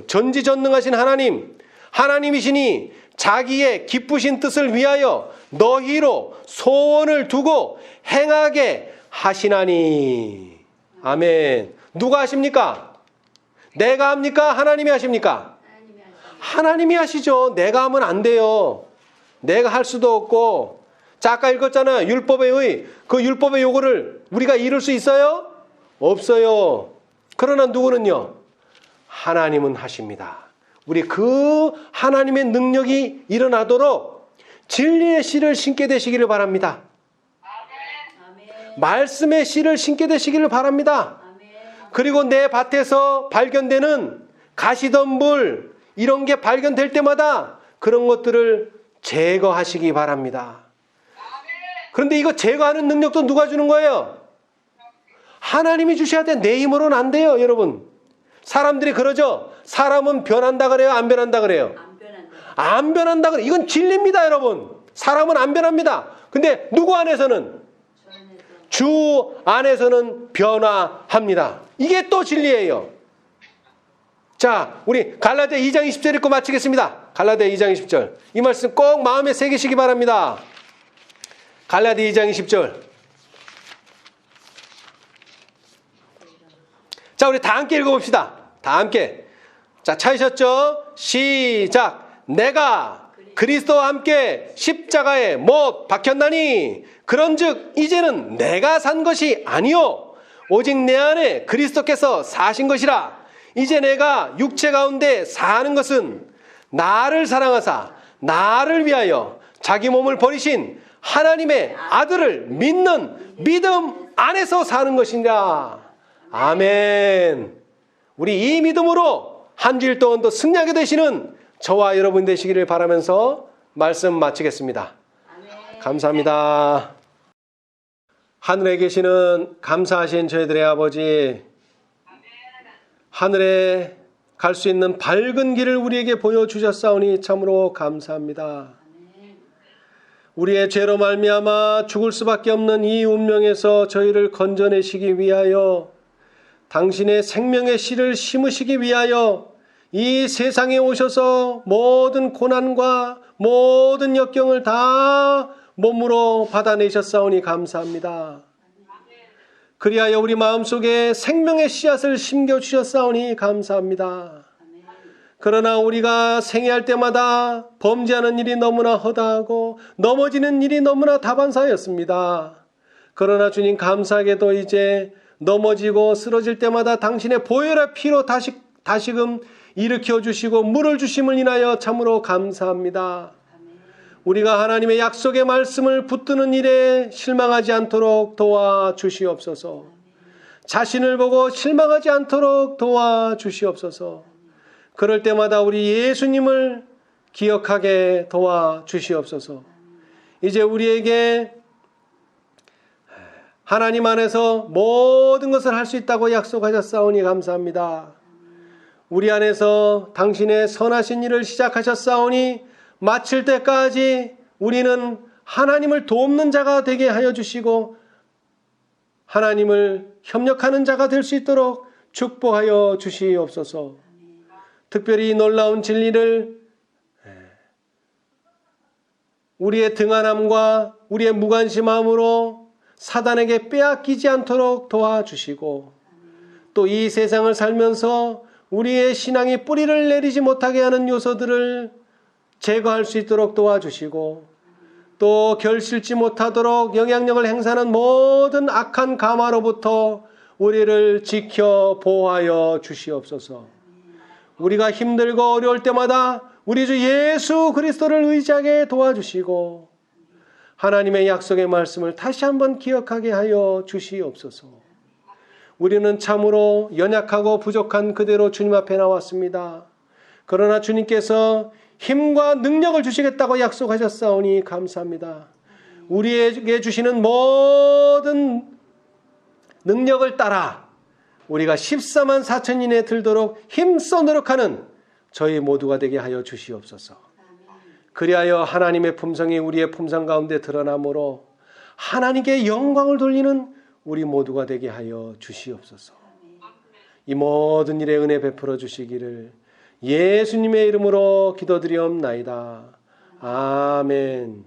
전지전능하신 하나님, 하나님이시니 자기의 기쁘신 뜻을 위하여 너희로 소원을 두고 행하게 하시나니. 아멘. 누가 하십니까? 내가 합니까? 하나님이 하십니까? 하나님이 하시죠. 내가 하면 안 돼요. 내가 할 수도 없고. 자, 아까 읽었잖아요. 율법의 의. 그 율법의 요구를 우리가 이룰 수 있어요? 없어요. 그러나 누구는요? 하나님은 하십니다. 우리 그 하나님의 능력이 일어나도록 진리의 씨를 심게 되시기를 바랍니다. 아멘. 말씀의 씨를 심게 되시기를 바랍니다. 아멘. 그리고 내 밭에서 발견되는 가시덤불 이런 게 발견될 때마다 그런 것들을 제거하시기 바랍니다. 그런데 이거 제거하는 능력도 누가 주는 거예요? 하나님이 주셔야 돼. 내 힘으로는 안 돼요, 여러분. 사람들이 그러죠. 사람은 변한다 그래요? 안 변한다 그래요? 안 변한다. 안 변한다 그래요. 이건 진리입니다, 여러분. 사람은 안 변합니다. 근데 누구 안에서는? 저 안에서. 주 안에서는 변화합니다. 이게 또 진리예요. 자, 우리 갈라디아 2장 20절 읽고 마치겠습니다. 갈라디아 2장 20절. 이 말씀 꼭 마음에 새기시기 바랍니다. 갈라디아 2장 20절. 자, 우리 다 함께 읽어봅시다. 다 함께. 자, 찾으셨죠? 시작. 내가 그리스도와 함께 십자가에 못 박혔나니 그런즉 이제는 내가 산 것이 아니요 오직 내 안에 그리스도께서 사신 것이라. 이제 내가 육체 가운데 사는 것은 나를 사랑하사 나를 위하여 자기 몸을 버리신 하나님의 아들을 믿는 믿음 안에서 사는 것이니라. 아멘. 우리 이 믿음으로 한 주일 동안 또 승리하게 되시는 저와 여러분 되시기를 바라면서 말씀 마치겠습니다. 아멘. 감사합니다. 하늘에 계시는 감사하신 저희들의 아버지, 하늘에 갈 수 있는 밝은 길을 우리에게 보여주셨사오니 참으로 감사합니다. 우리의 죄로 말미암아 죽을 수밖에 없는 이 운명에서 저희를 건져내시기 위하여 당신의 생명의 씨를 심으시기 위하여 이 세상에 오셔서 모든 고난과 모든 역경을 다 몸으로 받아내셨사오니 감사합니다. 그리하여 우리 마음속에 생명의 씨앗을 심겨주셨사오니 감사합니다. 그러나 우리가 생애할 때마다 범죄하는 일이 너무나 허다하고 넘어지는 일이 너무나 다반사였습니다. 그러나 주님 감사하게도 이제 넘어지고 쓰러질 때마다 당신의 보혈의 피로 다시금 일으켜 주시고 물을 주심을 인하여 참으로 감사합니다. 우리가 하나님의 약속의 말씀을 붙드는 일에 실망하지 않도록 도와주시옵소서. 자신을 보고 실망하지 않도록 도와주시옵소서. 그럴 때마다 우리 예수님을 기억하게 도와주시옵소서. 이제 우리에게 하나님 안에서 모든 것을 할 수 있다고 약속하셨사오니 감사합니다. 우리 안에서 당신의 선하신 일을 시작하셨사오니 마칠 때까지 우리는 하나님을 돕는 자가 되게 하여 주시고 하나님을 협력하는 자가 될 수 있도록 축복하여 주시옵소서. 특별히 놀라운 진리를 우리의 등한함과 우리의 무관심함으로 사단에게 빼앗기지 않도록 도와주시고 또 이 세상을 살면서 우리의 신앙이 뿌리를 내리지 못하게 하는 요소들을 제거할 수 있도록 도와주시고 또 결실치 못하도록 영향력을 행사하는 모든 악한 가마로부터 우리를 지켜 보호하여 주시옵소서. 우리가 힘들고 어려울 때마다 우리 주 예수 그리스도를 의지하게 도와주시고 하나님의 약속의 말씀을 다시 한번 기억하게 하여 주시옵소서. 우리는 참으로 연약하고 부족한 그대로 주님 앞에 나왔습니다. 그러나 주님께서 힘과 능력을 주시겠다고 약속하셨사오니 감사합니다. 우리에게 주시는 모든 능력을 따라 우리가 14만 4천인에 들도록 힘써 노력하는 저희 모두가 되게 하여 주시옵소서. 그리하여 하나님의 품성이 우리의 품성 가운데 드러나므로 하나님께 영광을 돌리는 우리 모두가 되게 하여 주시옵소서. 이 모든 일에 은혜 베풀어 주시기를 예수님의 이름으로 기도드리옵나이다. 아멘.